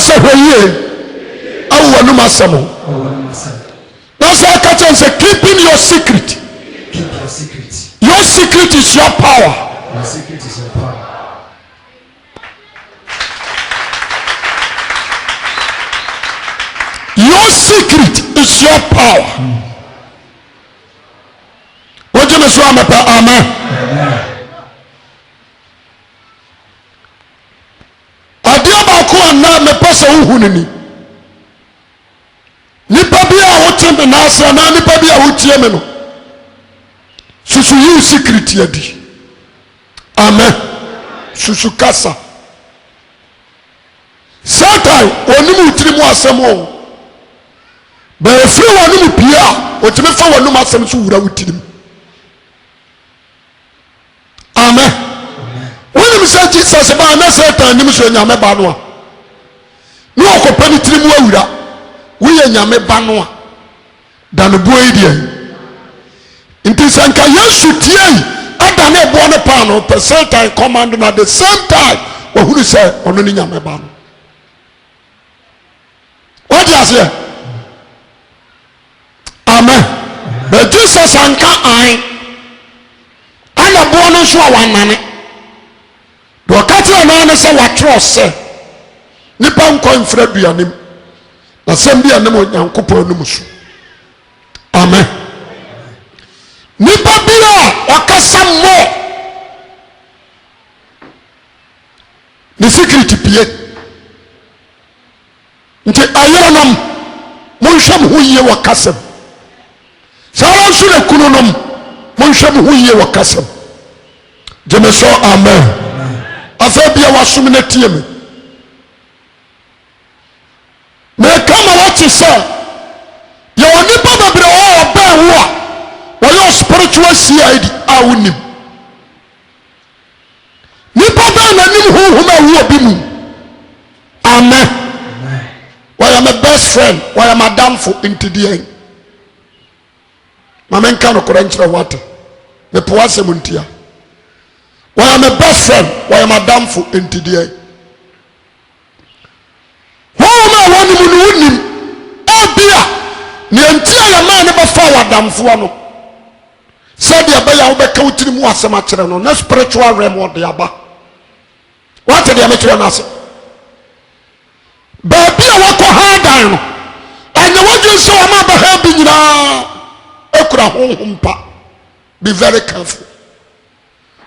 say hweye awu anum asemo na say catch and say keeping your secret. Keep your secret. Your secret is your power. Your secret is your power. Your secret is your power. What do you say? Amen. Adia ba ko na me pese uhunini. Nipa bia wote me na asa na nipa bia wotie me no. Susu you secret yadi. Amen. Susu kasa. Satan onimu utiri mu asem o. Ba efi wonu mu pia, otime fa wonu mu asem so wura utiri mu. Amen. When you say Jesus ba na Satan nim so nyame ba no a. No okopani tiri mu awura. We ye nyame ba no a. Da no boy die. Inti sanka Yesu tie ada na ebo ne pa no per Satan command na the same time wo huru say ono ni nyame ba no. What you say? Amen. But Jesus anka ai ana bo no so wanane. Do kati na na say what trust say. Nipa nko mfra duanem. Na sem bia nem Onyankopon no musu. Amen. Nipa bia wakasa mo. Ni secret pie. Nti ayeronam monhwam ho yie wakasam. Sara nso na kunonom monhwam ho yie wakasam. Jemeso amen. Afa bia wasum na tie me. Me kama wati say ye onipa babre o ba ho a wo spiritual CID awunim. Nipa ba na nim ho ma wo bi mu. Amen. Why am my best friend? Why am I damn for into the end? My man can't correct water. The poor semuntia. Why am my best friend? Why am I damn for into the end? Who am I one who oh dear, the entire man never forward damn for no. Said the Abaya Obeka Utri Muasamachran on a spiritual realm or the Abba. What did the amateur answer? Baby, I walk hard down. And the one you saw my behavior now, Okra Humpa. Be very careful.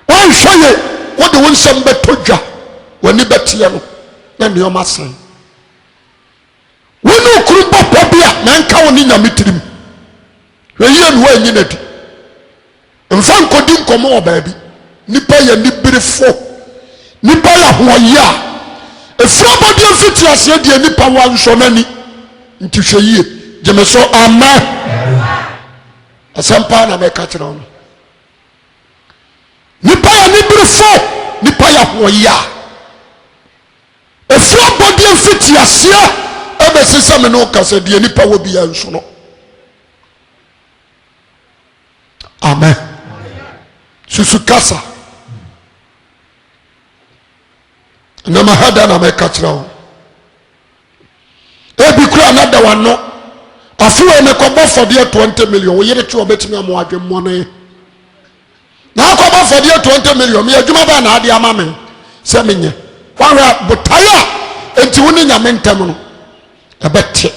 One show you what the one some betoja when you bet yellow, then your master. We know Krupa Popia, man count in your meeting. We hear when you need. And Frank couldn't come over, baby. Nipaya Nibiri fo. Nipaya Huaya. If somebody fit you as yet, any power so many into Shayi, Jemeso, amen. A sampana may catch it on. Nipaya Nibri Nipaya Hoya. If somebody fit you as yet, ever since some no said the any power be a sono. Amen. Susukasa. Nama hada na me kachira ho ebi kura another one no afuwe me kobo for the 20 million wo yere chi obetimi amo adwemmo no na kobo for the 20 million me adwuma ba na ade ama me se menye wahwa botaya enti woni nyame ntam no ebete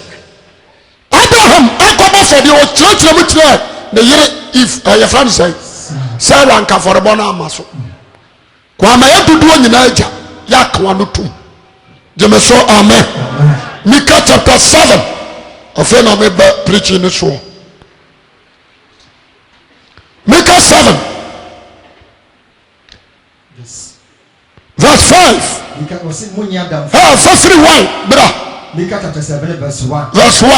Abraham akobo for the ochire mu tire ne yere if your friend say Sarah anka for bona amaso kwa ma yadudu nyina agya Yakwanutum. Jemeso amen. Micah chapter 7. I feel I'm preaching this one. Micah 7. Yes. Verse 5. Verse 3 1. Bra. Micah chapter 7 verse 1. Verse 1.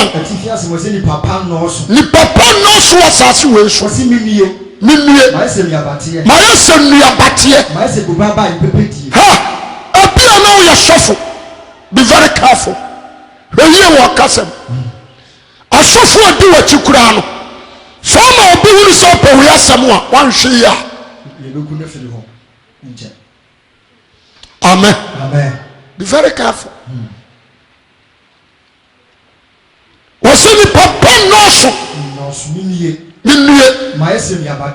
Ni papa no so asase we so. Minue. Maese nuabatie. Maese bubaba impepeti. Ha. Now you suffer. Be very careful. When you walk castle, I suffer do what you could. Some of you will suffer. We are someone one share. Amen. Amen. Be very careful. wɔsɛ nipa pɛ nnɔɔso minue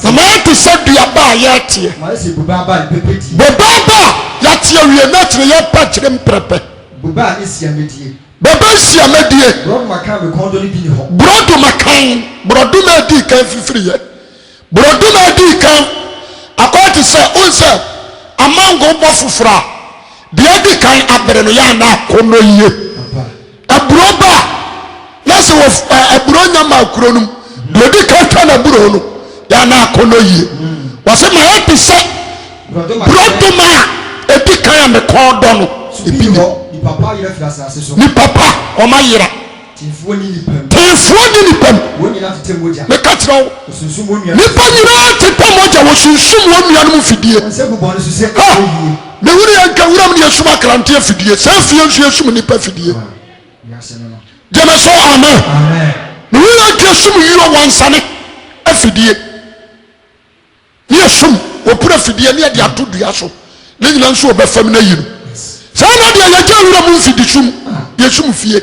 na mayɛ te sɛ duaba a yɛteɛ boba aba a yɛte awie na kyerɛ yɛpa kyerɛ mprɛpɛ boba nsia mɛdie borɔdo makan borɔdo ma adi kan fifiriyɛ borɔdo ma adi kan akɔyɛ te sɛ ɔn sɛ amango bɔ foforɔ a deɛ adi kan abere no yɛ ana akɔnnɔ yie aburo ba na sɛ aburo nya ma akuro no deɛ adi kan twa na aburo no yɛ ana akɔnnɔ yie wɔsɛ ma yɛ te sɛ borɔdo ma a adi kan a mekɔn dɔ no ebi ni papa ɔma yera tɛnfuo ni nipam meka kyerɛ wo nipa nyinaa teta mogya wɔsunsum wɔ nnua no mu fidie mewure yɛ nka wuram ne yɛsum akranteɛ fidie saa fie nso yɛsum nipa fidie gyeme so amen mewure yɛ nka yɛsum yiro wansane afidie ne yɛsum wɔpura fidie ne yɛde ato dua so ne nyina nso wɔbɛfam no ayi no saa na deɛ yɛgya wura mu mfidi sum yɛsum fie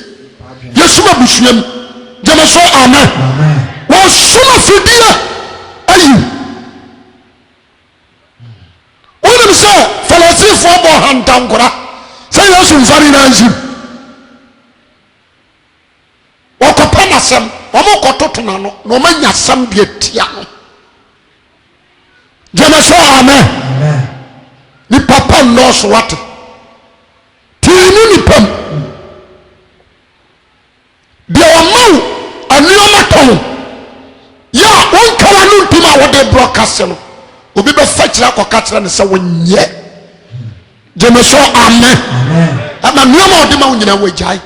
yɛsum abusuam gyeme so amen wɔsum afidie ayi wonim sɛ farisifoɔ bɔ hantankora sɛ yɛsu mfare no ansim wɔkɔpɛ n'asɛm ɔmokɔtoto n'ano na ɔmanya asɛm deɛ tia no gyeme so amen nipa pa nnɔɔso wate tiinu nipam deɛ ɔma wo anuɔma tɔn yɛ a wonkawa no ntim a wode borɔ kase no obi bɛfa kyerɛ akɔka kyerɛ ne sɛ wonyɛ gyeme so amen ama nnuɔma a ɔde ma wo nyina wɔagyae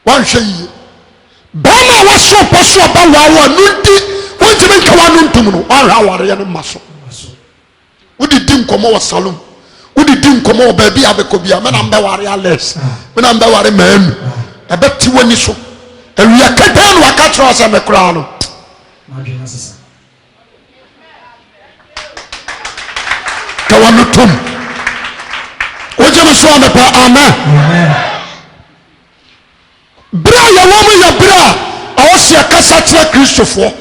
woanhwɛ yie bɛrima a waso pɔ so ɔba waawa no nti wontimi nkawa no ntom no woanhwɛ awareɛ no ma so wode di nkɔmmɔ wɔ salom wode di nkɔmmɔ wɔ baabi a bɛkɔ bia mena mbɛware ales mena mbɛware maanu ɛbɛte w'ani so awia kadaa no waka kyerɛ wɔ sɛ mekoraa no kawa no tom wogye me so a mepɛ amen berɛ a yɛwɔ mu yɛ berɛ a ɔwɔ sɛ yɛkasa kyerɛ kristofoɔ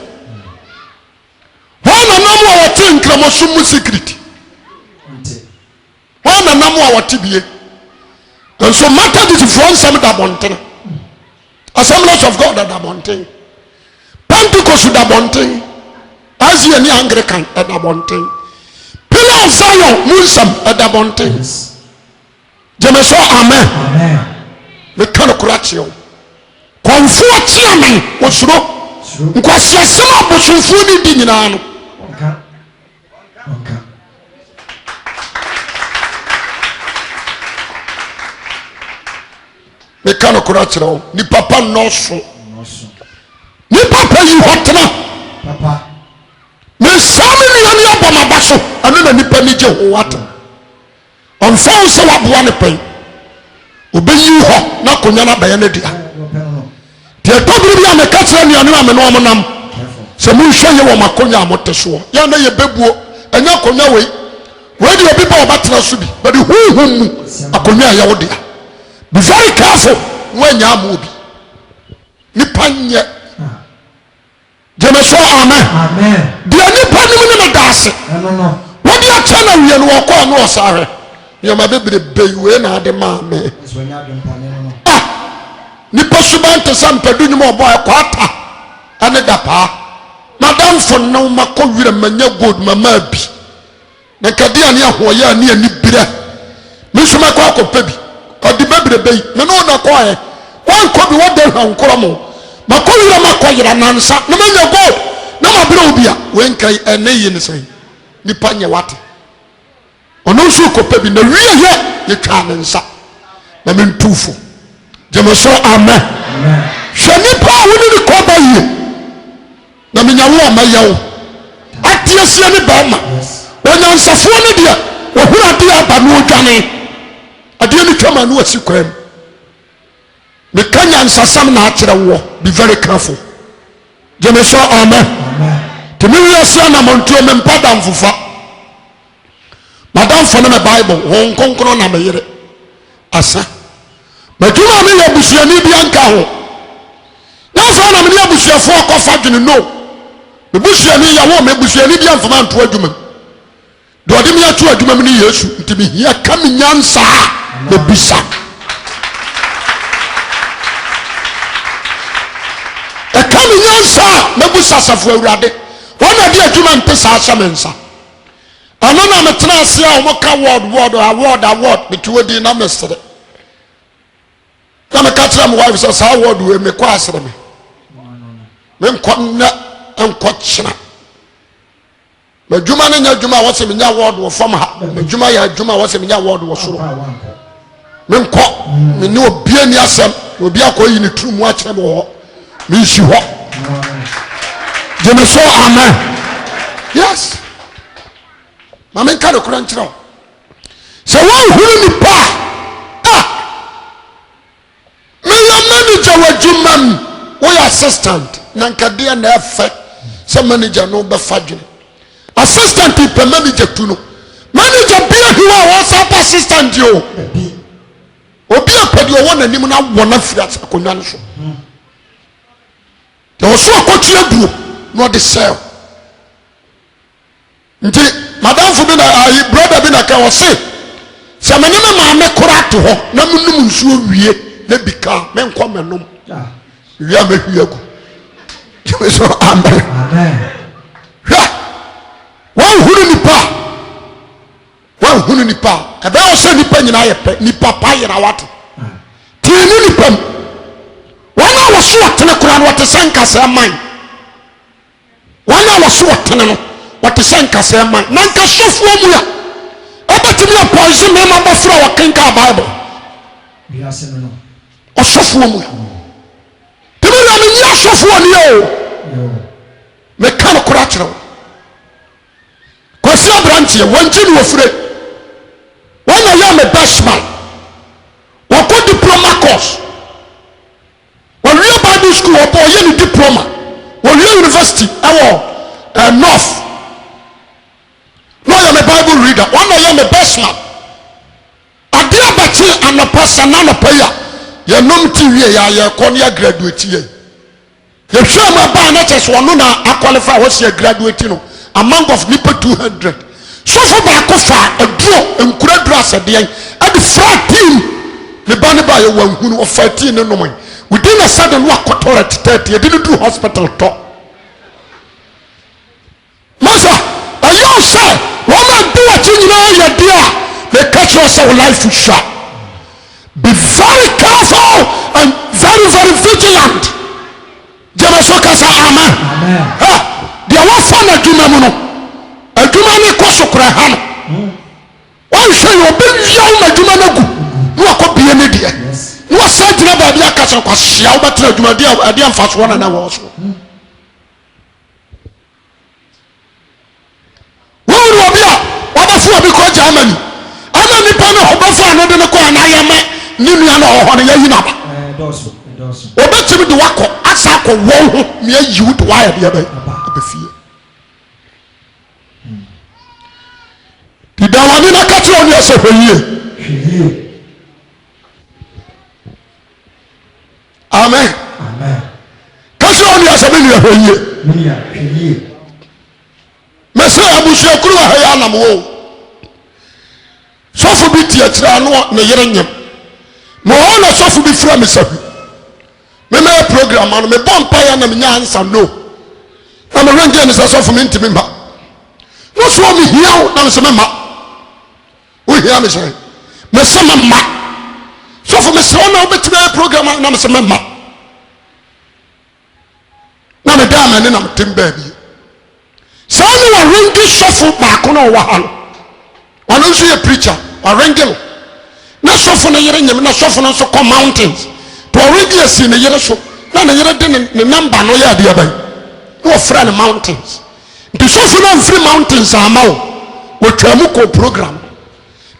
hɔ nanam a wɔte nkramosom mu security hɔ nanam a wɔte bie nso mataditifoɔ nsɛm da bɔntene Assemblies of God da bɔnten Pentecost da bɔnten Asia ne Anglican da bɔnten Pillar of Zion mu nsɛm da bɔnten gyeme so amen meka no kora kyeɛ wo kɔmfoɔ kyea me wɔsuro nkwasiasɛm a bosomfoɔ ne di nyinaa no meka no kora kyerɛ wo nipa pa nnɔɔso nipa pa yi hɔ tena mesaa me nua ne abɔ maba so ɛno na nipa ne gye ho wate ɔmfa wo sɛ woaboa ne pɛn obɛyi hɔ na akonnwa no abɛyɛ no dua deɛ ɛtɔbere bi a meka kyerɛ nnuane a me ne ɔmo nam sɛ monhwɛ yɛ wɔ makonnwa a mote soɔ yɛ na yɛbɛbuo ɛnyɛ akonnwa wei de obi ba ɔbɛtena so bi bɛde honhom mu akonnwa a yɛwo dea be very careful when you are moving nipa nyɛ gyeme so amen deɛ nipa nim ne me daase wɔde akyɛ na wie no wɔkɔɔ ne ɔsahwɛ nneɛma bebrebe wei na ade maa me nipa suba nte sɛ mpadu nnwuma ɔbɔ ɛkɔ ata ɛne da paa madamfo no makɔ werɛ manya gold mama bi na nkadea ne ahoɔyɛ a ne ani berɛ me nso mɛkɔ akɔpɛ bi ɔde bebrebe yi me ne wona kɔɛ wankɔ bi wɔde hwa nkorɔ mo makɔ werɛ makɔ yera nansa na manya gold na maberɛ wo bi a wenkai ɛnɛ yi ne sɛ nipa nyɛ wate ɔno nso kɔpɛ bi na wie yɛ yɛtwa ne nsa na mentufo gyeme so amen hwɛ nipa a wone ne kɔba yie na menya wo a mayɛ wo ateɛ sie ne bɛrima ɔnyansafoɔ no deɛ wɔhunu adeɛ aba no ɔdwane adeɛ no twama no wasi kwaa mu meka nyansasɛm na akyerɛ woɔ be very careful gyeme so amen nti mewiase anamontuo mempa damfofa madamfo no me bible ho nkonkrono na meyere asa madwuma me yɛ busuani bi anka ho busuafo akɔfa dwene no mebusuani ya wo mebusuani bia mfama nto adwuma de ɔde me ato adwuma mu ne Yesu nti mehia ka me nyansa na bisa ɛka me nyansa na busa safo awurade wɔna de adwuma nte saa hyɛ me nsa ɛno na metena ase a wɔka award metuo di na mesere na meka kyerɛ me wife sɛ saa award we mekɔ asere me menkɔ nna nkɔ kyena madwuma no nya adwuma a wɔsɛ menya award wɔ fam ha madwuma yɛ adwuma a wɔsɛ menya award wɔ soro menkɔ mene obia ni asɛm obi akɔ yi ne turu mu akyerɛ me wɔ hɔ mensi hɔ gyeme so amen yes ma menka ne kora nkyerɛ wo sɛ woahuru nipa meyɛ manager wɔ adwuma mu woyɛ assistant na nkadeɛ na ɛfɛ sɛ manager no bɛfa dwene assistant pɛ manager tu no manager bia hiwa a wɔsa pa assistant yo obi apɛdeɛ ɔwɔ n'anim na wɔ na firi akonnwa no so deɛ ɔso akɔtwe abuo na ɔde sɛw nti madamfo bi na ayi brother bi na ka ɔse sɛ mene me maame kora ato hɔ na menum nsuo wie na bi ka menkɔ menom wie a mehwie agu so amen hwɛ wanhunu nipa ɛbɛyɛ sɛ nipa nyinaa yɛ pɛ nipa pa yera wato tiini nipa mu wɔn a wɔso wɔtene koraa no wɔte sɛ nkasɛɛ man wɔn a wɔso wɔtene no wɔte sɛ nkasɛɛ man na nkasɔfoɔ mu a ɔbɛtumi apɔnse mmarima bɔfra wɔkenka bible ɔsɔfoɔ mu tumi na menyi asɔfoɔ ne o meka no koraa kyerɛ wo kwasi aberanteɛ wɔnkyi ne wɔfire wɔn na yɛ me best man wɔkɔ diploma course wɔwie bible school wɔbɔ ɔyɛ ne diploma wɔwie university ɛwɔ north na ɔyɛ me bible reader wɔn na yɛ me best man adeɛ abɛkye anɔpa sa na anɔpa yi a yɛnom ti wie yɛ a yɛkɔ ne yɛgraduate yɛ yɛhwɛ mu abaa na kyɛ sɛ ɔno na aqualify wɔ sɛ yɛgraduate no among of nipa 200 sɔfo baako fa aduro nkura duro asɛdeɛ ɛde fra team ne ba yɛ wɔ nhunu ɔfa team ne nom within a sudden wa kɔtɔrɔ tetɛɛte yɛde ne du hospital tɔ masa ɛyɛ sɛ wɔn a di wɔkyi nyinaa yɛ deɛ a meka kyerɛ sɛ wo life hwa be very careful and very very vigilant gyeme so kasa amen deɛ wɔfa no adwuma mu no adwuma no kɔ so kora ha no wɔnhwɛ yɛ ɔbɛwia wo ma adwuma no agu na wakɔ bie ne deɛ na wɔsa gyina baabi aka kyerɛ kwahyia wobɛtena adwuma adeɛ mfasoɔ na na wɔ so wɔwuru obi a wɔbɛfo obi kɔ Germany ama nipa no ɔbɛfo ano de no kɔ anayɛ ma ne nua no ɔhɔ no yɛyi naba ɔbɛtumi de wakɔ asa akɔ wɔn ho ne ayi wo de wayɛ deɛ abɛfie didawani na ka kyerɛ ɔne ɛsɛ hwɛyie amen ka kyerɛ ɔne ɛsɛ me nua hwɛyie mɛsɛ abusuakuru wɔ ha yɛ anam wo sɔfo bi te akyirɛ ano ne yere nyam ma ɔhɔ na sɔfo bi fira me sahwi memɛyɛ program ano mebɔ mpaeɛ na menya ansa no na merɛngɛ ne sɛ sɔfo mentimi mma no so mehia wo na mesɛ memma wohia me sɛ mesɛ memma sɔfo mesrɛ wo na wobɛtumi ayɛ program na mesɛ memma na medaa m'ani na metem baabi saa ne warengi sɔfo baako na ɔwɔ ha no ɔno nso yɛ preacher warengi no na sɔfo no yere nyam na sɔfo no nso kɔ mountains to ɔrengi asi ne yere so na ne yere de ne namba no yɛ adeɛ bɛn na wɔfrɛ ne mountains nti sɔfo no amfiri mountains ama wo wɔtwa mu kɔ program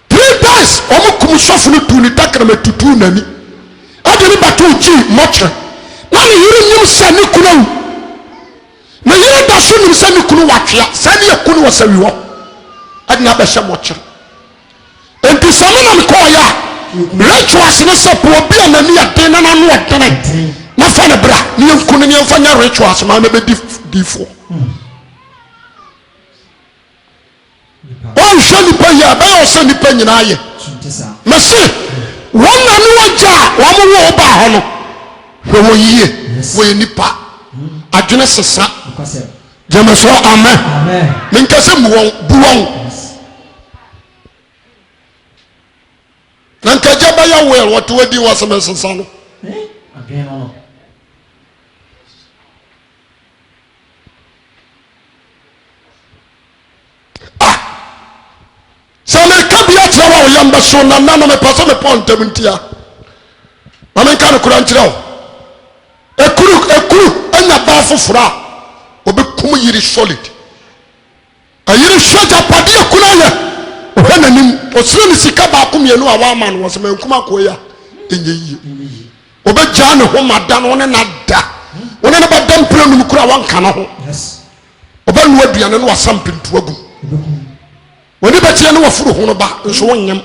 3 days ɔmo kum sɔfo no tu ne takrama tutu n'ani ade ne bato gyi mmɔkyerɛ na ne yere nyim sɛ ne kunu awu na yere da so nim sɛ ne kunu watwea sɛ ne yɛ kunu wɔ sɛ wi hɔ ade ne abɛhyɛ mmɔkyerɛ enti sɛ me nam kɔɔyɛ a rɛtwo ase ne sɛ po obi a n'ani yɛ den na n'ano ɔdene na fa ne bra ne yɛnku ne yɛmfa nya rituals ma mɛbɛdi difo ɔnhwɛ nipa yi a bɛyɛ ɔsɛ nipa nyinaa yɛ mɛse wɔn na ne wɔgya a wɔn wɔ ɔba hɔ no hwɛ wɔ yie wɔyɛ nipa adwene sesa gyeme so amen menkasɛ mu wɔn bu wɔn na nkagya bɛyɛ wel wɔte wadi wɔ sɛ mɛsesa no sɛ meka bia kyerɛ wo a woyɛ mbɛso na nna no mepɛ sɛ mepɔ ntam ntia ma menka no kora nkyerɛ wo ekuru anya baa foforɔ a obɛkum yiri solid ayiri hwɛ gyapadeɛ kuna yɛ ɔhwɛ n'anim ɔsere ne sika baako mmienu a waama no wɔ sɛ mankum akɔyi a ɛnyɛ yie ɔbɛgyaa ne ho ma da no wo ne nada wo ne ne bɛda mpira nom kora wanka no ho ɔbɛnoa aduane no wasa mpintoa gum wani bɛteɛ ne waforo ho no ba nso wonyam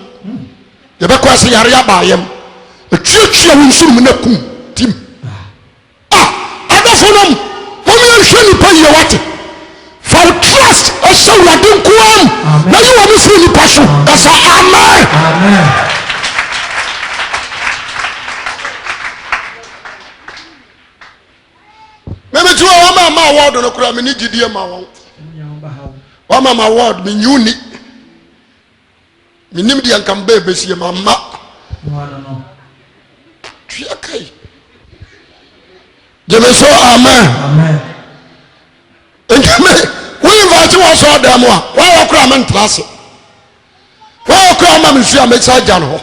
yɛbɛkɔ sɛ yare abaayam atuatua wo nsonom no akum tim adɔfo nom wɔmyɛnhwɛ nipa yie wate fa wo trust ɛhyɛ wurade nkoam na yi wɔ me firi nipa so ɛsɛ amen memeti wɔ wɔma ama award no koraa mene gyidie ma wɔn wɔma ma award menyiwni menim deɛ nka mbɛ bɛsie ma mma tua kai gyeme so amen nkame woyimfaakye wɔ sɛ ɔda mu a woawɔ kora mentra ase woawɔ kora ma mesu a mɛsa agya no hɔ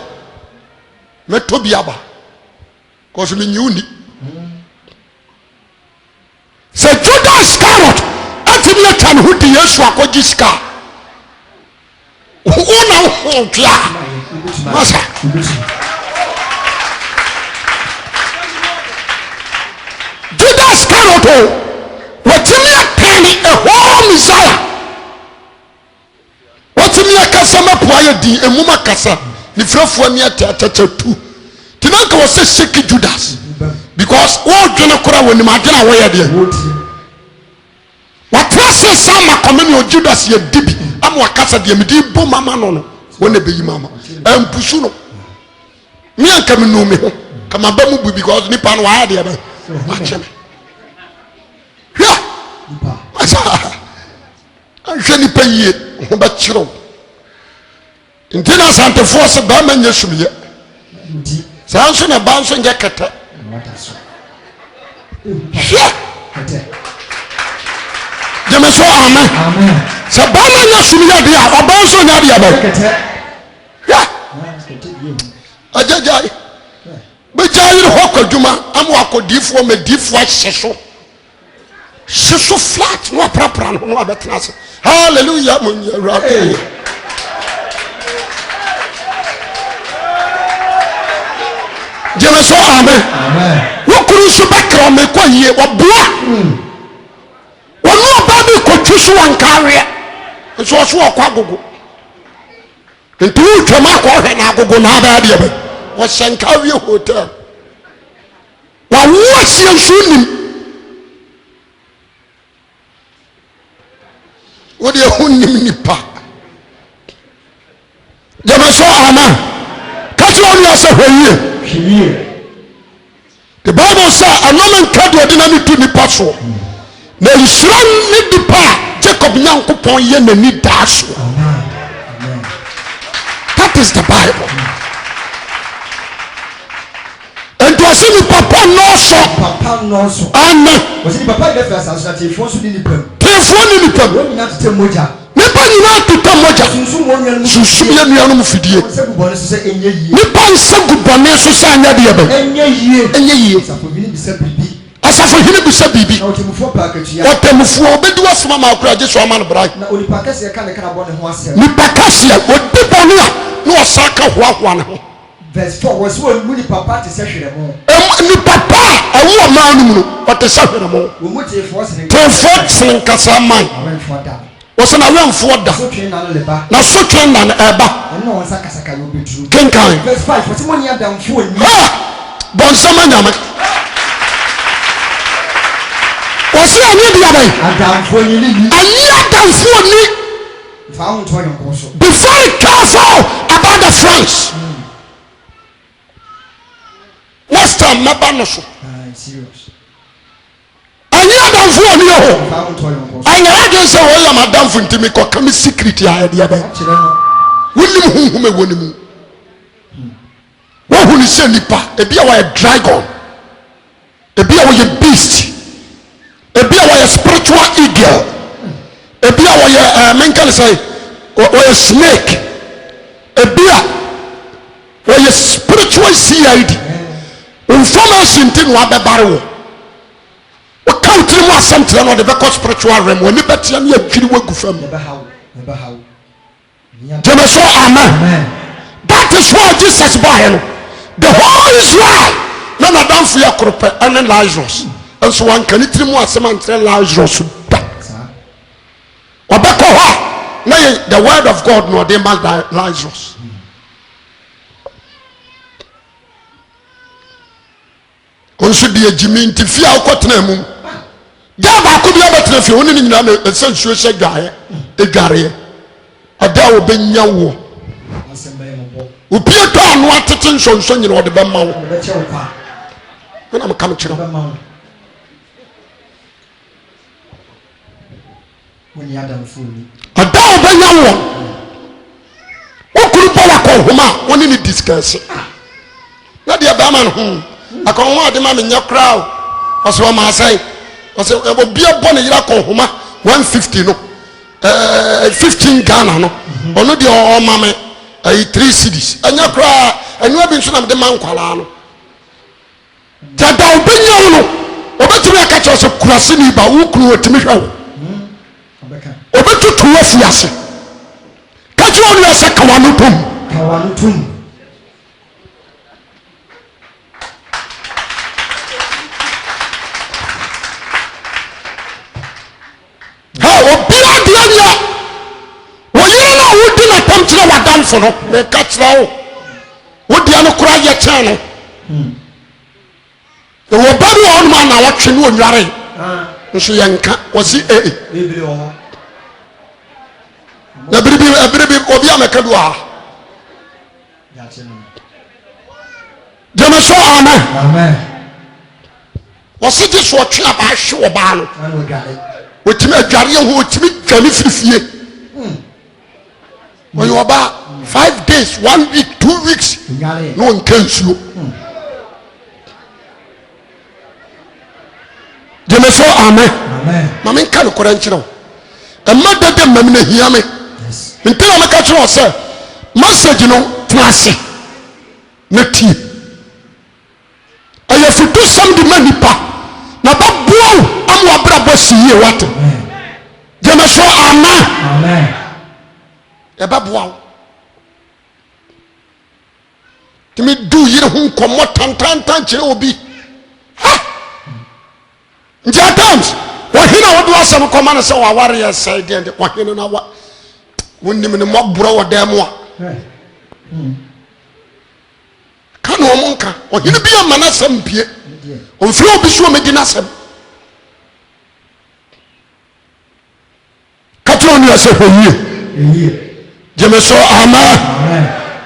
mɛtɔ bi aba kɔso menyiwni sɛ Judas Iscariot atimi atwa ne ho di Yesu akɔgye sika wona wo twia masa Judas Iscariot watimi atani whole Messiah watimi akasa mapoa yɛ din emum akasa ne frɛfoɔ ne atata tu tinanka wɔ sɛ sheki Judas because wo dwene kora wɔ nim adwene a wɔyɛ deɛ watrase sama komene o Judas yɛ dibi ama wakasa deɛ mede bo mama no no wɔna bɛyi mama ampusu no me anka me no me ho kama ba mu bu because nipa no waayɛ deɛ bɛ akyɛ me hwɛ asa ahwɛ nipa yie ho bɛkyerɛw nti na asantefoɔ sɛ bɛma nyɛ sumyɛ saa nso na ba nso nyɛ kɛtɛ hwɛ gyeme so amen sɛ bɛma nyɛ sumyɛ deɛ a ɔba nso nyɛ deɛ bɛ hwɛ agyagyae bɛgya yere hɔ kwadwuma ama wakɔdiifoɔ ma diifoɔ hye so flat na waprapra no ho na wabɛtena ase halleluya mo nyawurade gyeme so amen wokuru nso bɛkra ɔmɛkɔ yie wɔboa wɔne ɔba bi kɔtwi so wɔ nkareɛ nso ɔso wɔkɔ agogo nti wotwam akɔhwɛ na agogo na abɛɛ deɛ bɛ wɔhyɛ nkareɛ hotel wawo asie nso nim wode ɛho nim nipa gyeme so amen ka kyerɛ wo ne asɛ hwɛ yie the Bible says anoma nka de ɔde na ne tu nipa so na nhyira ne nipa a Jacob Nyankopɔn yɛ n'ani daa so that is the Bible and to ɔse nipa pa nɔɔso ane teefoɔ ne nipa mu nipa nyinaa tuta mogya sunsum yɛ nuanom fidie nipa nsa gu bɔne so sɛ anyɛ deɛ bɛ ɛnyɛ yie asafohene bisa biribi ɔtammufoɔ ɔbɛdi wasoma ma akora agye so ama no brae nipa kɛseɛ ɔdi bɔne a na ɔsa ka hoahoa ne ho nipa pa a ɛwo ɔmaa no mu no ɔte sɛ hwerɛmo teefoɔ sene nkasa man wɔsɛ na wɛmfoɔ da na sotwe na no ɛba kenkan bɔnsɛm anyame wɔsi ani bi abai adamfo ni ni ayi adamfo ni fa ho to yonko so be very careful about the friends next time maba no so serious ayi adamfo ni ho fa ho to yonko so anya age say wo yam adamfo ntimi ko kam secret ya de abai wonim hunhum ewonimu wo hu ni se nipa ebi a wa dragon ebi a wa beast ebi a wa spiritual eagle ebi a wa mental say wa snake ebi a wa spiritual CID information tin wa be bare wo o count mu asem no de be spiritual realm woni betia na adwiri wagu fam never how so amen. That is why Jesus bought the whole Israel. None of them fear Krope and Lazarus. And so one can eat more semen Lazarus. Obekoha, nay, the word of God no de mal Lazarus. Also the Jimin Tifia Cotnemu. Java could be able to if you only know a sensuous guy, a Gary. A day will be young. Upia to anu atete nsonso nyina ode be ma wo na am kam kire woni adam funi ada obanya wo okuru power ko homa woni ni discuss na de ba man ho akon ho ade ma menya crowd oso ma sai oso obia bo ne yira ko homa 150 no 15 Ghana no ono de o ma me 3 cities anya kra anu abi nso na de man kwala no tada obenya wo no obetumi akacha so kurase ni ba wo kuru otimi hwa wo obetutu wo fiase kaje wo no ase kawanu tum ha obira dia wodi na pamtira wadamfo no me ka kira wo wodi anu kura ye kyan no wo bari on ma na watwe no onware nso yenka wosi bibiri wo ho na biribi obi ameka do ha ya chenu jema so amen wosi di so twa ba hwe wo ba no anu gale wotimi adware ho wotimi twani firifie when you about 5 days 1 week 2 weeks no one can see you jeme so amen mama kan ko ran kire o ma dede mam na hia me ntira me ka kire o say message no twase na tie aye futu sam di manipa na babuo am wa bra bosi ye wat jeme so amen eba boa timi du yire hu nkomo tantantan kire obi ha nja times wahina wodo asem koma na se waware ya side and wahina na wa wonnim ne mobro wodam a kana o monka wahina bi amana sam pie onfiri obi so medina asem katro ni ase hoyie jeme so amen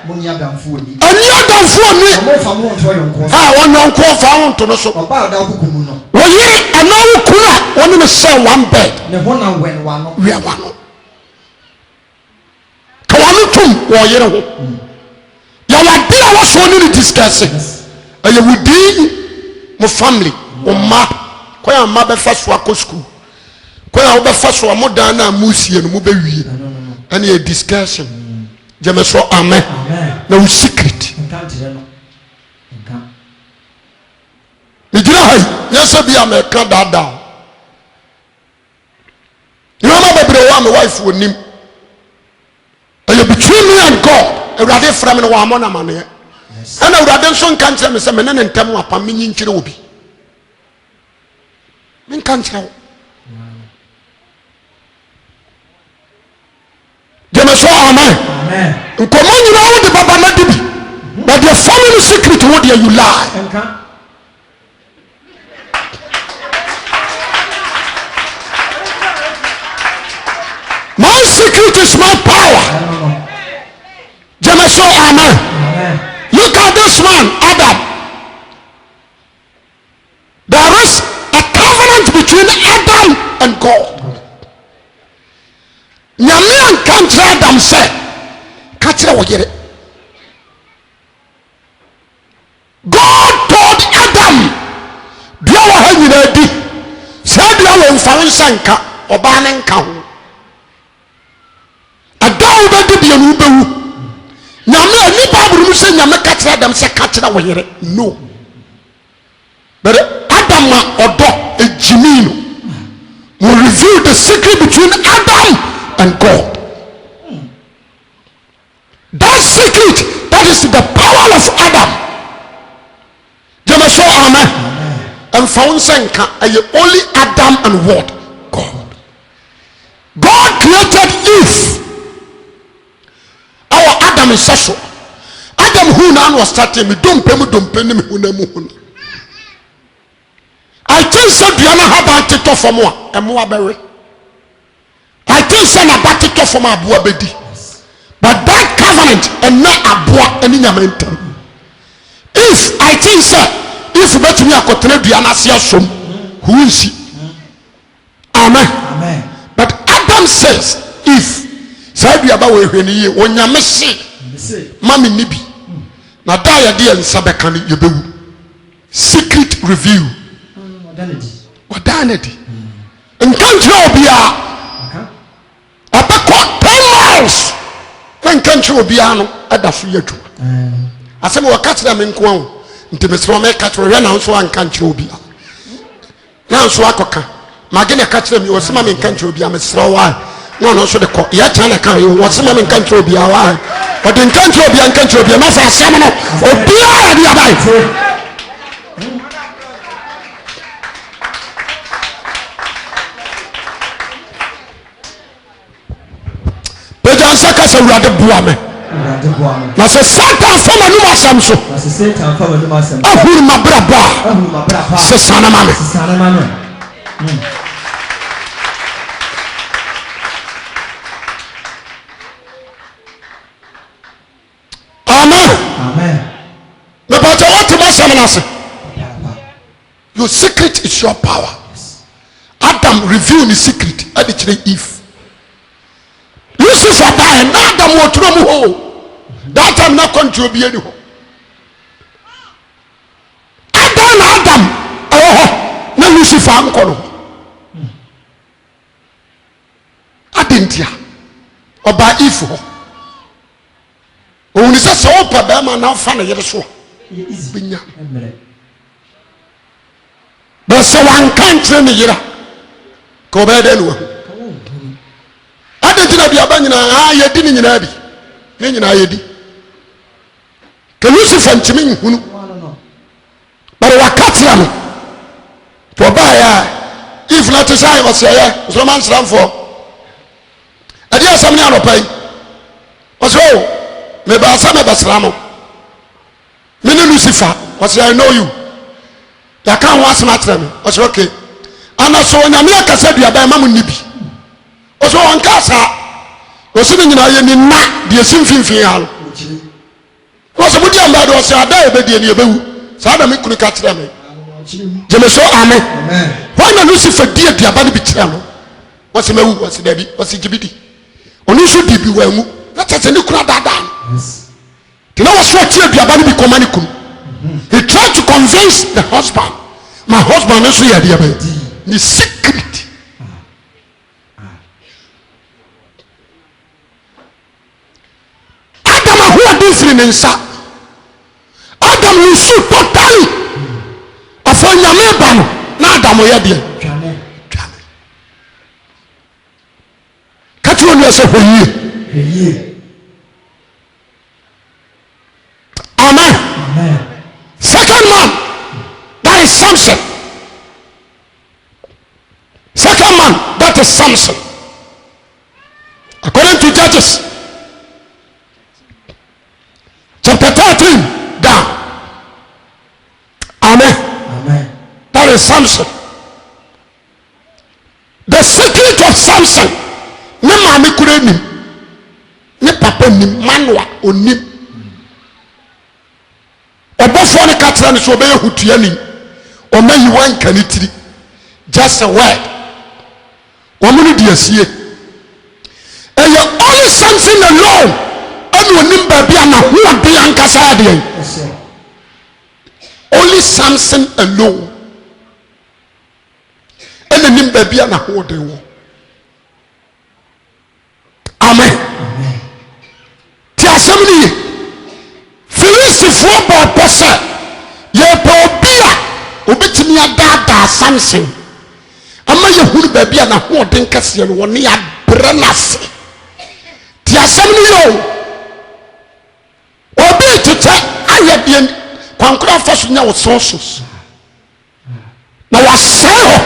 muni adamfo ni ani adamfo ni mo fa mo to yonko ha wononko fa ho to no so oba da hukumu no wo yiri anawo kura woni me say one bed ne ho na wen wa no we wa no ka wonu tum wo yiri ho ya wa dia wo so ni discuss aye wudi mo family o ma ko ya ma be fa so akọ school ko ya wo be fa so mo dan na musie no mo be wie and a discussion jeme so amen no secret nijira hai yesa bi ameka dada you know my baby wa my wife wonim and between me and God urade from no wa mo na mane and urade nso nka nkyere me se me ne ntem apa me nyinkire obi me nka nkyere jeme so amen nkomo nyina wo de baba na dibi but the family secret wo de you lie secret is more power. Jemaso, amen. Look at this man, Adam. There is a covenant between Adam and God. Nyame anka Adam say, "Kachira wo yere." God told Adam, "Bia wo ha nyina di. Say bia wo mfa nsanka, oba ne nka ho. Adam be di bia no bewu." Nyame ani Bible mu say nyame kachira Adam say kachira wo yere. No. But Adam odo ejimino will reveal the secret between Adam and God. That secret, that is the power of Adam. Jemaso, amen. And found senka only Adam and what? God. God created Eve. Our Adam is sexual. Adam who now was starting me don't pay me huna. I think so Diana have to for more and more berry. I think so about it for my bedi. But that covenant and not a boa any momentum. If I think so, if you bet me a continue Diana see who is he? Amen. Amen. But Adam says, if said we about when you when you miss Mammy Nibi. Now die a dear and Sabakani Yabu. Secret review. Modernity. And country be about 10 miles. When country will be at the free too. I said, we'll catch them in Kwan. Until Miss Rome catch her and so on country will be. Now, so I could. Magina catch them, you were some in country will be a Miss Rowan. No, no, so the court. Yet, I can't. You want some in country will be a while. But in country will be a country will be a master seminar. Or be a bite. Say we are the boame. Na say Satan from anu masam so. Na say Satan from anu masam. Ahuru mabraba. Say sana mame. Amen. Amen. Me ba ta what masam na say. Your secret is your power. Adam revealed his secret at the tree Eve. Lucifer by Adam what room that time not control be any Adam na Lucifer ankono adentia oba Eve ho oni se so pa ba ma na fa na yere so binya but so one country ni yira ko be de no adentina bia ba nyina yedi ni nyina bi ne nyina yedi ke Lucifer ntimi hunu but wakati am to ba ya if not to say was ya so man sram for ade asam ni anopai was oh me ba asam be sram me ne Lucifer was I know you ya kan wa asam atre me was okay ana so nyame akasa bia ba ma mu nibi oso on kasa oso ni nyina ye ni na de simfimfin ha no oso budi amba do oso ada e be de ni e bewu sa da me kunu ka kire me jeme so amen why na Lucifer die diaba ne bi kire no oso mewu oso da bi oso gibidi oni so di bi wa mu na tete ni kura dada ti na oso tie diaba ne bi koma ni kum he tried to convince the husband my husband no so ya diaba ni secret in nsa Adam lusu totally afọ nyame ba no na Adam ye de twane katro ni ese hoyie amen second man that is Samson according to Judges chapter 13 down. Amen. Amen. That is Samson. The secret of Samson, ne maame kure ni nim manwa onim obofo ne ka tira ne so obeye hutuani omayi wanka ne tiri just a word omunu di asie eye only something alone anu onim ba bia na ho de ankasa de only something alone ene nim ba bia na ho de wo amen ti asem ni Filistifo ba pose ye pa obia obetimi adada Samson ama ye huru ba bia na ho de nkase no woni ya brenase ti asem ni yo obi tete aye bien kwankura faso nya wo sources na wasero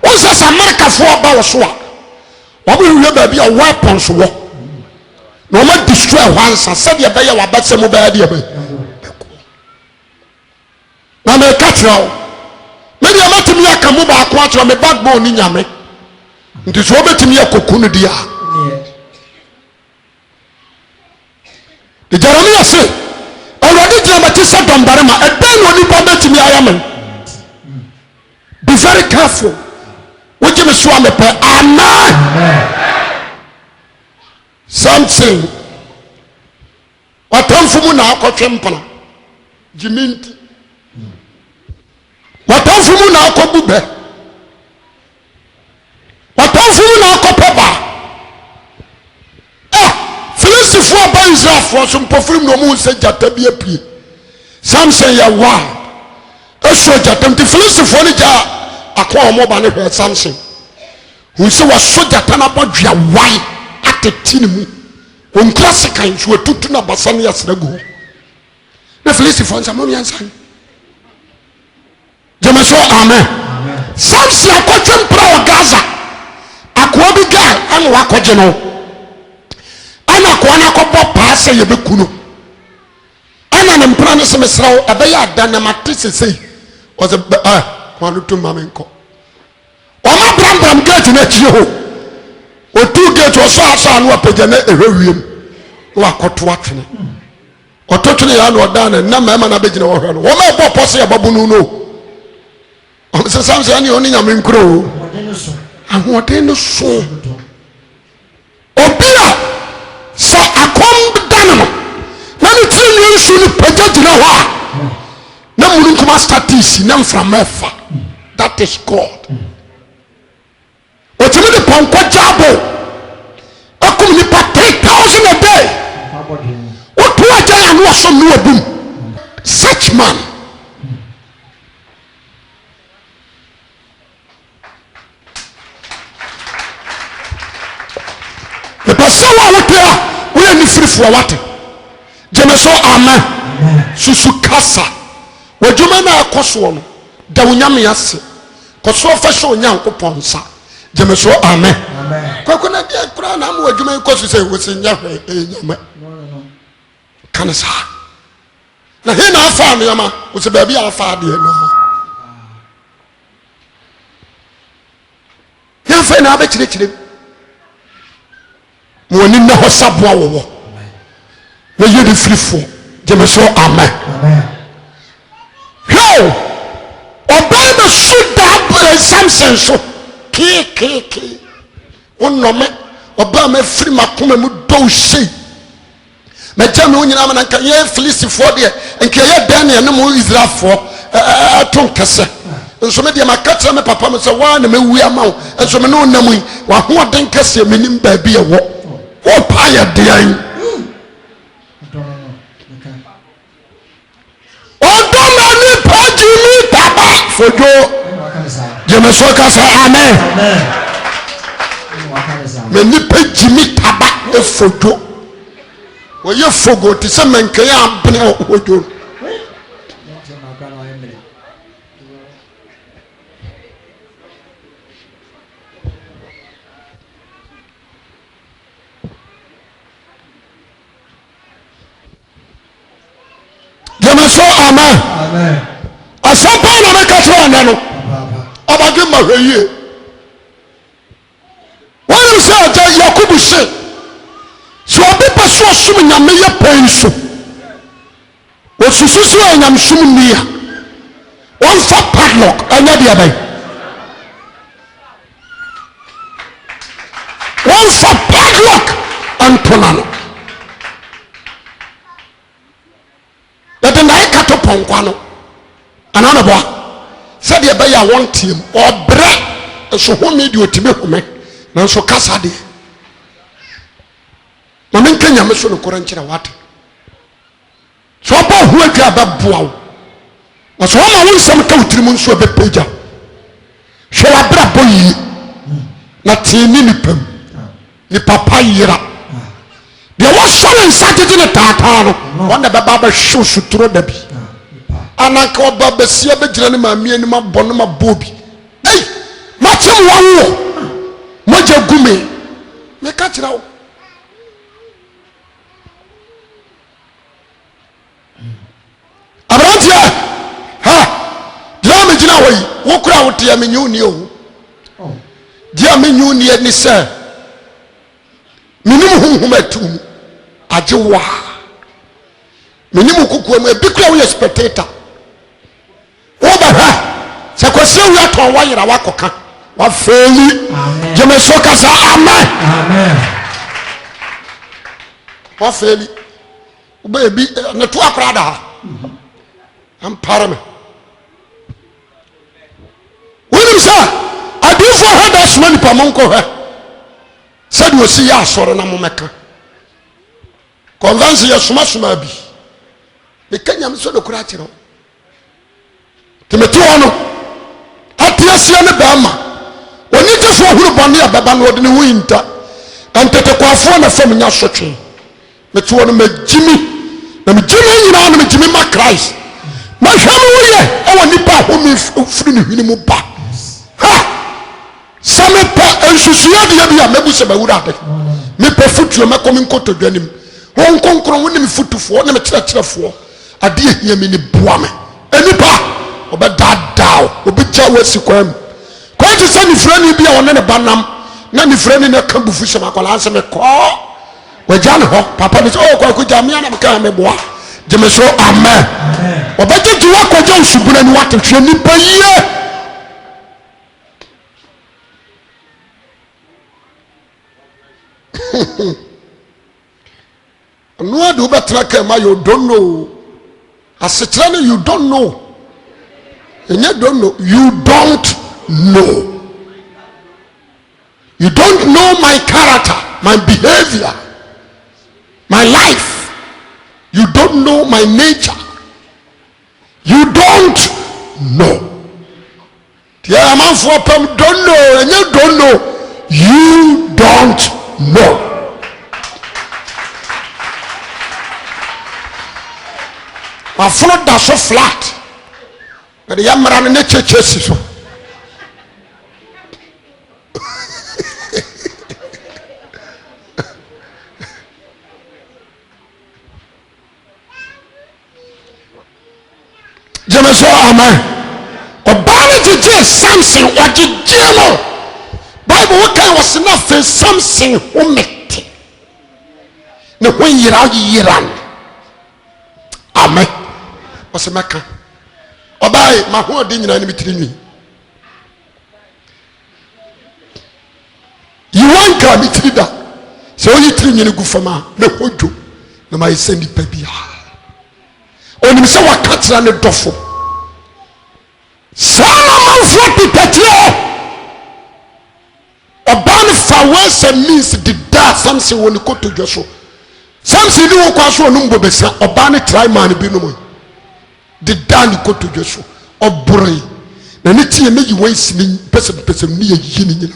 wonse America fo ba wo so a wabuwe ba bia weapons wo no ma destroy wansa said ye beye wabase mo ba de be na me katrao me de amatimi aka mo ba ko atro me backbone ni nyame nti so obetimi yakoku no dia de Jeremiah say already Jeremiah said don barema e ben oni ba betimi ayamen be very careful which me so am pe amen something watamfu mu na akotwe mpana jiminti watamfu mu na akobube watamfu mu na akopeba Filistifo ba Israelfo so mpofrim no mu se jata bi apie Samson ya wa eso jata mti Filistifo ni ja akwa mo ba ne hwe Samson hu se wa so jata na bodua wai atetini mu on classic and so tutu na basane yasrago na Filistifo nsa mo yansan jema so amen Samson akotwe mpra wa Gaza akwa bi guy anu akogye no ana ko na akobɔ paase ye bekuno ana ne mpra ne se mesrawo ebe ya da na matese sei o ze kwa no to mamenko o ma brambram gate na chie ho o tu gate o so asa no apagya na ehwewiem wa koto atwene o totwene ya no da na mama na begina wo hwe no wo ma bɔ pɔse ya babunu no o se Samson ne oni nyame nkro ahoden no so obia sa akom danano na ne tiri nsu ni pagagina ho a na munu kuma statis na mframefa that is God otimi de ponko jabo akum ni pa 3,000 a day otu aja no so no abum such man the person we are ni free wate jemeso amen susu kasa wadwuma na akoso no da wonyame ase koso fa sho nyankopon sa jemeso amen kwako na dia kura na am wadwuma koso se wosi nya hwe nyame kanasa na he na afa me ama wosi ba bia afa de no ya fa na abekire woni na hosaboa wo na yedi frifo jemeso amen yo oba na suda Samson so ke wonome oba ma firi makoma mu do sei na jame onyina ma nka ye Filistifo de nka ye Daniel na mo Israelfo aton kase nso me de makatra me papa me se wa na mewu ama wo nso me no namu wa ho den kase menim ba bi ye wo o pa ya dian odo mani pajimi taba fojo jemeso kasa amen me ni pajimi taba e fojo wo ye fogo ti se menke ya abne ojo jemeso amen amen asapa na me ka tro anda no abage ma hweye wonu se aja Yakob se so obi peso sum nyame ye penso osususu anyam sum nia won fa padlock anya dia bay won fa padlock antonano na ikato ponkwano anana boa said ye bay ya won team obre so home di otime home na so kasa de na men kanya me so no koranchira wate so ba hu adwa ba boa na so ma won sam ka utirimu nso be peja hwe abra boyi na tini ni pam ni papa yira de wo so nsatete ne tata no wanda baba ba hwe suturo da bi anaka oba besia be gira ne maami ani ma bono ma bobi ei ma chem wawo mo je gume me ka kira wo abrantia ha dia me gina wo yi wo kura wo tia me nyuni o dia me nyuni ni se minim humhum atum ajewa minim kukuo mu ebi kura wo spectator wo ba ha se kwase wi aton wa yira wa koka wa feli jeme so kasa amen amen wa feli wo ebi na to akra da am parame wonim sa adifo hada smani pa monko ha said we see ya soro na momeka convince ya suma bi be kanya mso do kura kiro timeti wono atia sia ne bama oni tefo huru bone ya baba no de ne winta antete kwafo na fam nya sotwe meti wono magimi na magimi nyina na magimi ma Christ ma hwamu ye e woni pa ho mi firi ne hwini mu ba ha same pa ensusuya de bia mebu se bawura de me pa futuo makomi nkoto dwanim won konkron woni me futufo ne me kyerɛkyerɛfo ade ehia me ni boa me enipa obedadao obegya wasi kwam kwati se ni frani bia wona ne banam na ni frani ne ka bufu se makola anse me ko wagya ne ho papa ne o kwa kugya me na me ka me boa jeme so amen obegya jiwa kwagya usubuna ni watehwe nipa yie no do betra kema you don't know asetrane you don't know and you don't know you don't know my character, my behavior, my life. You don't know my nature. You don't know. Yeah, man for them don't know and you don't know. You don't know. My flood that's so flat. But the young man in the church is so. Jemeso amen. Obama did something or did Jemo. Bible what kind was enough for something who met. No when you're out yiran. Amen. What's a maca? Obey my whole dinner and between you won't come between that. So you train you go for my no hojo. No my send it baby. Oni se wakatra ne dofo sama manfo pipetio oban fa means the da something woni koto dwoso something ni wo kwaso onum bobesa oban try man bi no mo the da ni koto dwoso obore na ne tie meji wansini pesem ni yi ni nyina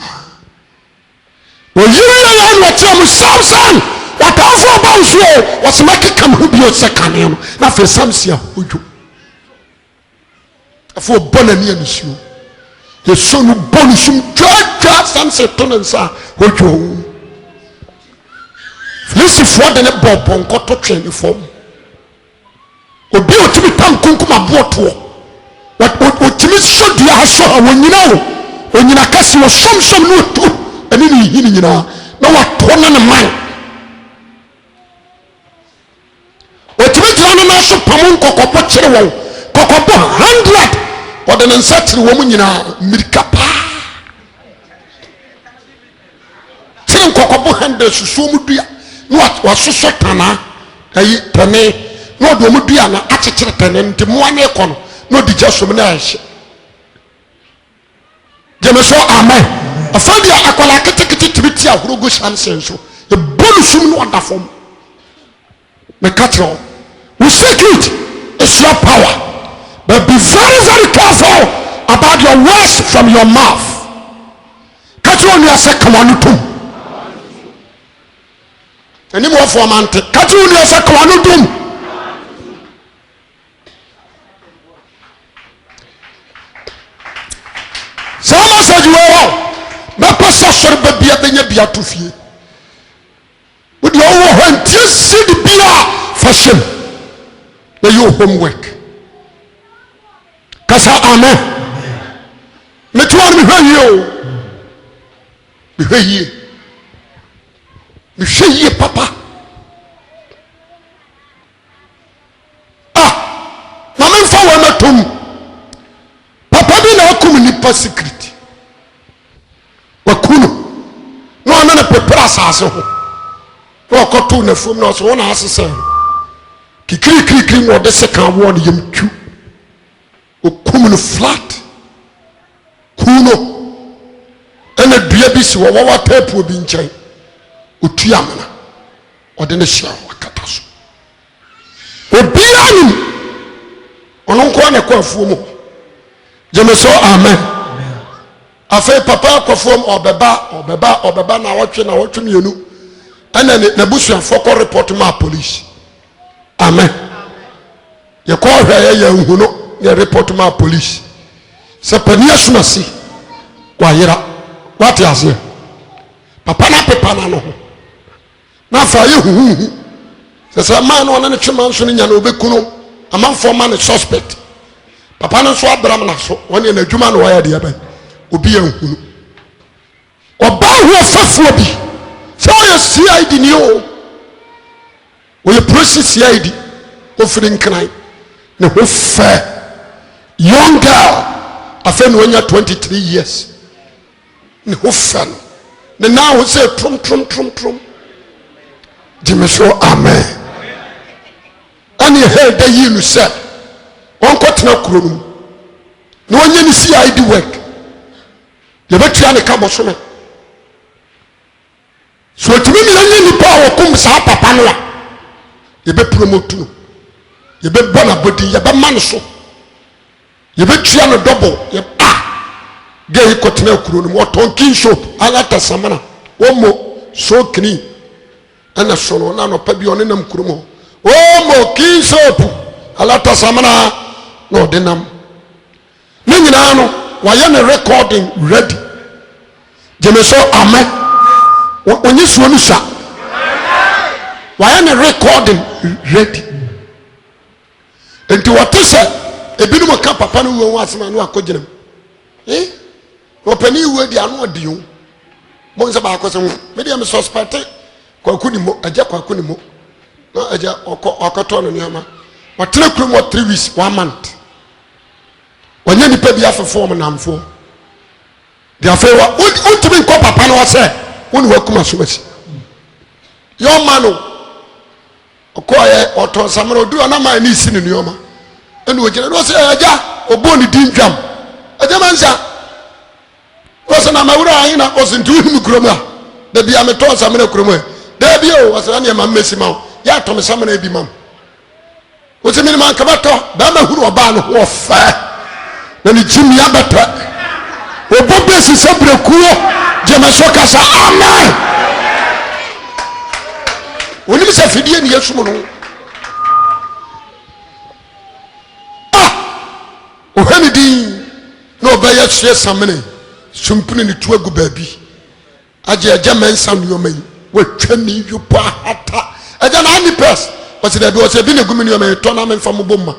wo yiri ya no tiam samson watafo banso wasemake kam hu bio sekane no na fe samsia ojo afo bonani anisuo ye sonu bonusum twa samse tonensa ojo lisi fo de ne bobon koto twene fom obi otimi tam kunkuma boto otimi sodua haso awonyina wo onyina kase wo somsom no to ani ni hini nyina na wato na ne man so pamo nkɔkɔbɔ kyerɛ wɔn kɔkɔbɔ 100 ɔde ne nsa kyerɛ wɔn nyinaa mmirika paa kyerɛ nkɔkɔbɔ 100 susuo mu dua na wasosɔ tanaa ayi tane na ɔde wɔn dua na akyekyere tane nti mmoa ne kɔ no na ɔde gya som na ɛhyɛ gyeme so amen afa deɛ akwala ketekete tibiti ahoro gu shansen so ebolu sum no ɔda fam meka kyerɛ wo we secret is your power but be very very careful about your words from your mouth ka kyerɛ onua sɛ kawa no tom anim wɔfoɔ mante ka kyerɛ onua sɛ kawa no tom saa message wɔ hɔ mɛpɛ sɛ sɔre ba bia bɛnya bia to fie wode ɔwɔ hɔ ntie sidi bia fa hyɛm na yɛ homework kasa amen metewa no mehwɛ yie o mehwɛ yie papa na memfa wɔ no tom papa bi na wakum nipa secret wakuno na ɔne ne pepere asase ho na ɔkɔto na fom na ɔso wɔn asesɛ kikirikirikiri na ɔde sɛ kan wɔ no yam twu okum no flat kuno ɛna dua bi si wɔ wɔwɔ teepu bi nkyɛn otua amena ɔde ne hyia wakata so obiara nim ɔno nkɔ na kɔ afuo mu gyeme so amen afei papa akɔfoɔ ɔbɛba na wɔtwe mmienu ɛna n'abusuafoɔ kɔ report ma police amen yɛkɔ hwɛ yɛ nhu no yɛ report ma police sɛ pani asomasi wayera wate aseɛ papa na pepa na no ho na afa yɛ huhuhu sɛ maa no ɔne ne twema nso no nya na obɛku no amanfoɔ ma ne suspect papa no nso abram na so wɔne yɛ n'adwuma na wɔyɛ deɛ bɛn obi yɛ nhunu ɔbaa ho ɔfafoɔ bi sɛ ɔyɛ CID ni o ɔyɛ polisi CID ɔfiri nkran ne ho fɛ young girl afei na wɔnya 23 years ne ho fɛ no ne nan ho sɛ trom gyeme so amen ɛne ɛhɛ da yi no sɛ ɔnkɔtena kuro no mu na ɔnyɛ ne CID work yɛbɛtua ne ka bɔsome so otumi mmiɛnyɛ nipa a wɔkom saa papa no a yɛbɛpromote no yɛbɛbɔ n'abɔdin yɛbɛma no so yɛbɛtua no double gɛyi kɔtena kuro no mu ɔtɔn kin shop alata samana wɔmmɔ sokini ɛna so no na nɔpa bi ɔne nam kuro mu wɔmmɔ kin shop alata samana na ɔde nam ne nyinaa no wayɛ ne recording ready gyeme so amen onye suo no sa wayɛ ne recording ready enti wɔte sɛ ebinom ka papa no wuo asɛm ano akɔgyinam wɔpani wuo di ano ɔdi yo mo nsa baako sɛ me deɛ me suspect kwaku ni mo agya kwaku ni mo na agya ɔkɔtɔ no nneɛma wɔtena kurom wɔ 3 weeks 1 month wɔnyɛ nipa bi afɛfoɔ mo namfoɔ de afei wa wontumi nkɔ papa no wɔ sɛ wone wakum asomasi yɛɔma no ɔkɔɔyɛ ɔtɔn samana ɔduru anama ne isi ne nneɔma ɛne ɔgyina ne ɔsɛ agya ɔbɔɔ ne din dwam agya ma nsa ɔsɛ na mawura ahe na ɔsɛ nti wonim kurom a da bia metɔn samana kurom a daa bi o ɔsɛ aneɛma mmɛsi ma wo yɛ atɔme samana bi ma m ɔsɛ menema nka bɛtɔ bɛma hunu ɔbaa no ho ɔfɛ na ne gyimi abɛtɛ ɔbɔ bɛsi sɛ berɛkuo gyeme so kasa amen onim sɛ fidie ne yɛsum no ɔhwɛ ne din na ɔbɛyɛ sua samene sumpene ne tu agu baabi agye agya mansa nneɔma yi watwa ne yopo ahata agya na anipɛs ɔsɛ daabi ɔsɛ bi ne gu me nneɔma yi tɔ na memfa mo bom ma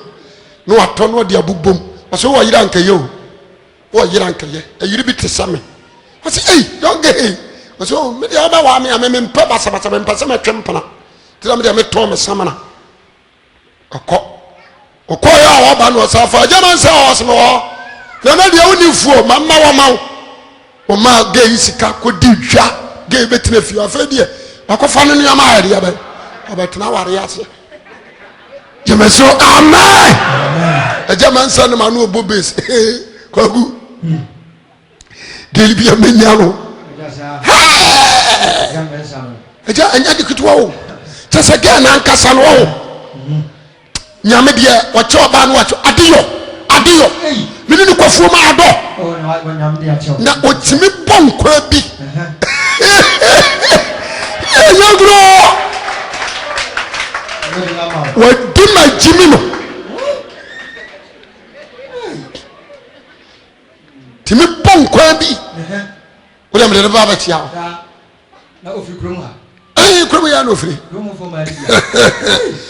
na watɔ na ɔde abobom ɔsɛ wɔ yera nkɛyɛ o wɔ yera nkɛyɛ ayiri bi te sɛ me ɔsɛ ei yɔnge ei ɔsɛ o me deɛ ɔbɛwaa me a mempɛ basabasa mempɛ sɛ mɛtwe mpena nti na me deɛ metɔn me samana ɔkɔ okoya wa ba no safa jama nsa o se no na dia woni fuo mama wa ma o ma ge isika ko di hwa ge betina fi afa die akofa no nyama ayre ya ba obetena ware ase jama so amen jama nsa no ma no obobes kwagu gelibia menya no eja anya dikitwa o tese ge na nkasa no o nyame de o che oba no acho adeyo mini ni kwafuo ma ado na otimi bonkwa bi yagro wa dima jimi no timi bonkwa bi wala mele ba ba tia na ofi krom ha krom ya no firi krom fo ma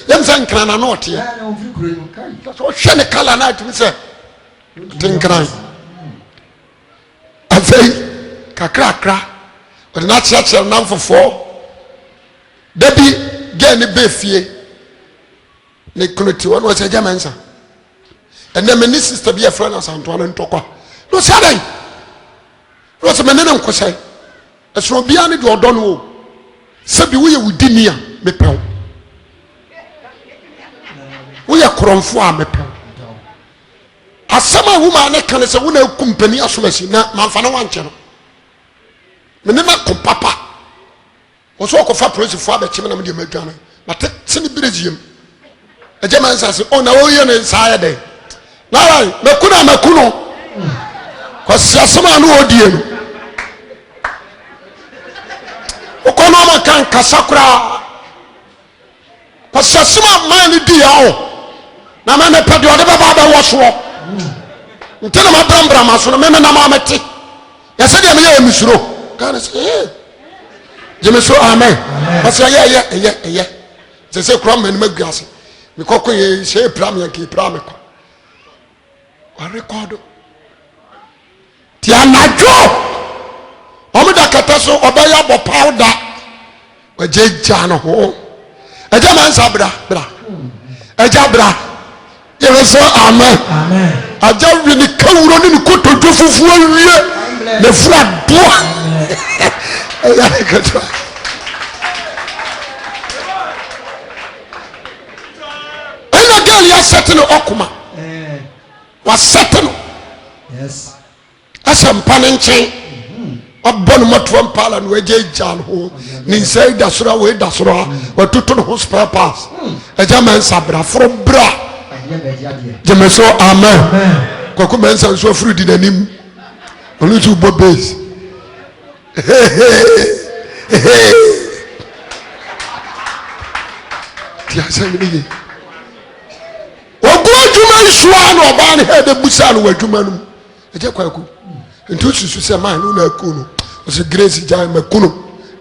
yam san kana na ote ya na ofi krom kai so hwe kala na timi se tinkran afei kakra odi na chiachel na mfofo dabi ge ni befie ne kunoti won wo se jamansa enne me ni sister bi e friend asanto na ntokwa no sadan no se menene nkosai eso bia ne de odo no o sabi wo ye wudini a mepew wo ye kromfo a mepew asama huma ne kan se wo na kumpani asomasi na manfa na wanche no menema ko papa wo so ko fa police fo abechim na me de madwana mate sene birejiem ejema nsa se ona wo ye ne saaya de na rai makuno ko siasama no odie no okono ma kan kasakura ko siasama man di ya o na ma ne pede o de baba ba wo so ntena ma brambra ma so no me na ma meti ya se de me ya misuro kan se jemeso amen parce ye se kura men maguase mi kokko ye se pram ya ki pram ko wa record ti anajo omo da kata so obaya bo powder wajeja no ho eja man sabra eja bra jemeso amen aja wi ni kawuro ni kotodo fufu awie le fura do ya kato ena girl ya settle okuma wa settle yes asa mpane nchen obon moto mpala no eje jan ho ni say dasura we dasura wa tutu no spare pass eja man sabra fro bra jemeso amen koku men san so fru di nanim onu tu bo base tia semini ogu adwuma nsuwa no oba ne he de busa no adwuma no eje kwaku ntu susu se man no na akuno o se grace jai makuno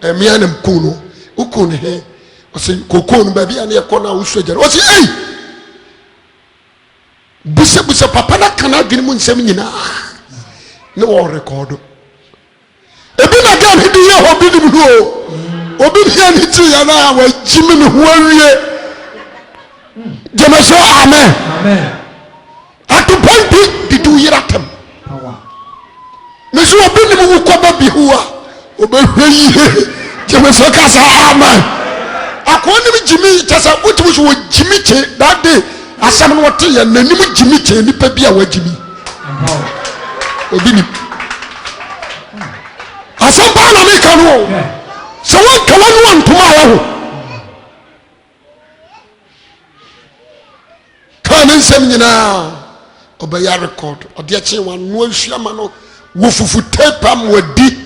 emia na mkuno ukuno he o se kokonu ba bia na yakona usojare o se ei busa papa na kana dwene mu nsem nyina ne wo record ebi na gan hidi ye hobi dim ho obi bia ni ti ya na wa jimi ne ho awie jemeso amen atu point did you hear atem meso obi nim wo koba bi ho a obehwe jemeso kasa amen akoni mi jimi tasa utumu so jimi che that day asam no wote ya nanim jimi che nipa bi a wa jimi obi ni asam ba na me kanu so won ka wonu antuma ya ho kan nsem nyina obaya record ode ache wan no ahua no wo fufu tapam wadi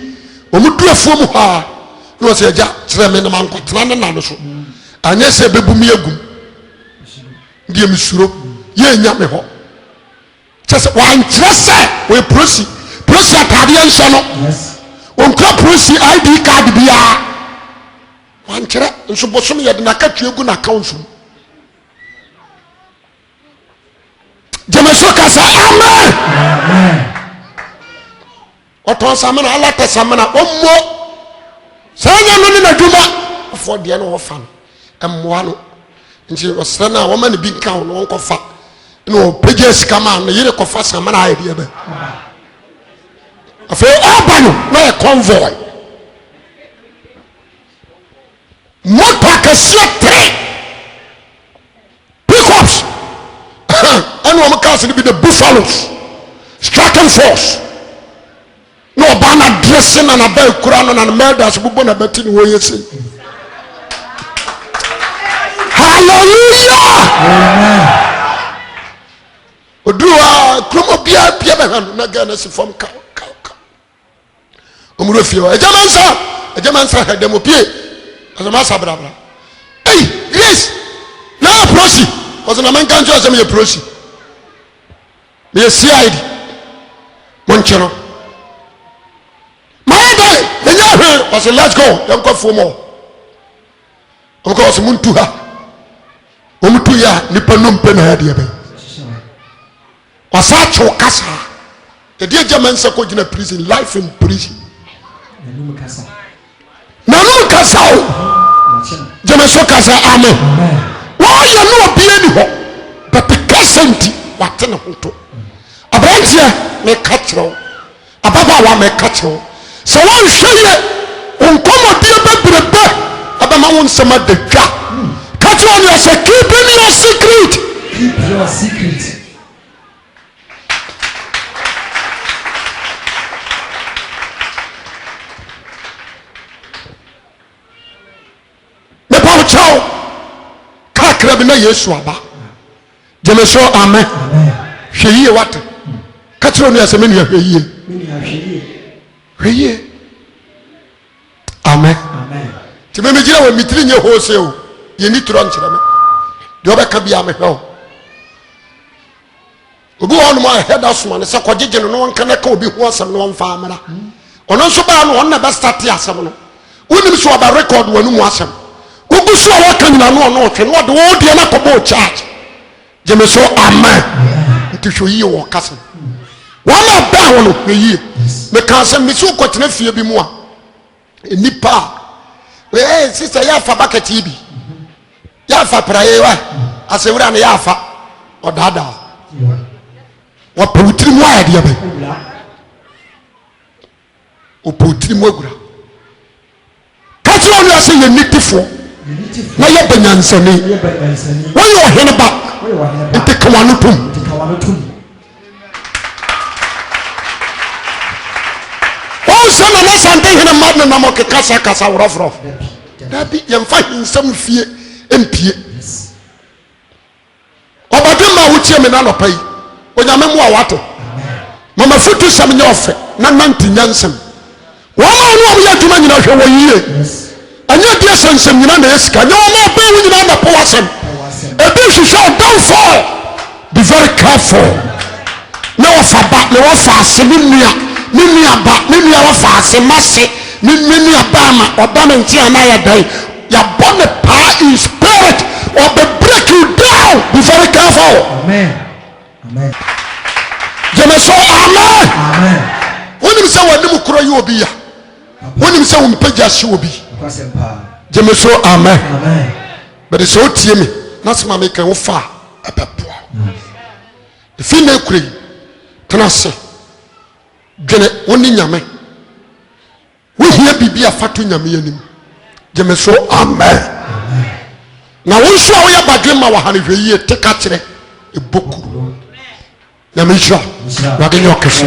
omuduafo mu ha no se ja kire me na man kwatena na no so anya se bebumi agum die misuro ye nya me ho chese wan trese we prosi atade anso no yes onka prosi ID card bia wan kire nso bosom ye de na katwe gu na account jemeso kasa amen oton samana ala ta samana ommo sanya no ni na dwuma afọ de no ho fa no emmoa no nti osana wo ma ne bi kan no onko fa no pages come on yere ko fa sama na idea be afa abano na convoy motor kase 3 pickups and one cars be the buffaloes striking force no bana dressing and abel kurano and murders bubo na betin wo yesi hallelujah amen odua kromo bia bia be hanu na ga na si form ka omuro fio ejamansa hedemopie azama sabrabra hey grace na prosi was na man kanjo asem ye prosi me CID monchero my day enya he was let's go dem ko fo mo o ko so muntu ha o mutu ya nipa no mpe na ya de be wasa cho kasa the dia jamansa ko gina prison life in prison nanu kasa o jamanso kasa amen wa ya no bia ni ho but kasenti watene hoto abrantia me kachro ababa wa me kachro so wan hweye onkomodie bebrebe abama won sama de twa kachro ni ase keep your secret me pa chao kakra bi na Yesu aba jemeso amen hweye wate kachro ni ase me ni hweye hweye amen ti me gira wa mitri nye hose o ye ni tro nkyere me de obeka bia me hwe obi won mo head asoma ne se kogege no won kana ka obi ho asem no won fa amara ono so ba no won na be start asem no wonim so ba record wonu mu asem gugu so wa kan na no no twe no de wo de na ko bo charge jeme so amen nti hwe yi wo kase wala ba wono hwe yi me kan se me so ko tena fie bi mu a nipa we sister ya fa bucket bi ya fa praye wa asewura na ya fa odada wa putri mu aya dia be o putri mu agura katro ni ase ye nitifo na ye banyansani wo yo hene ba nti kawanutum o sana na sante hene madna na mo kasa wrofrof da bi ye mfa hinsam fie empie obadema wutie me na no pai onyame mu awato mama futu sam nye ofe na nanti nyansem wama no ya dwuma nyina hwe wo yie anya dia sansem nyina na esika nya wama ba wu nyina na powasem ebi hwehwe don't fall be very careful na wafaba na wafa nua ba nua wafa mase nua ba ma oba me ntia na ya dai ya bonne pa in spirit or be break you down be very careful amen jemeso amen wonim se wadim kuro yi obi ya wonim se wo mpaja hye obi jemeso amen but so tie me na sema me kan wo fa abapo fi na kure tena se dwene woni nyame wo hia bibia fato nyame yanim jemeso amen na wo so wo ya badwema wa hane hweye teka kire eboku na misha wa genyo kese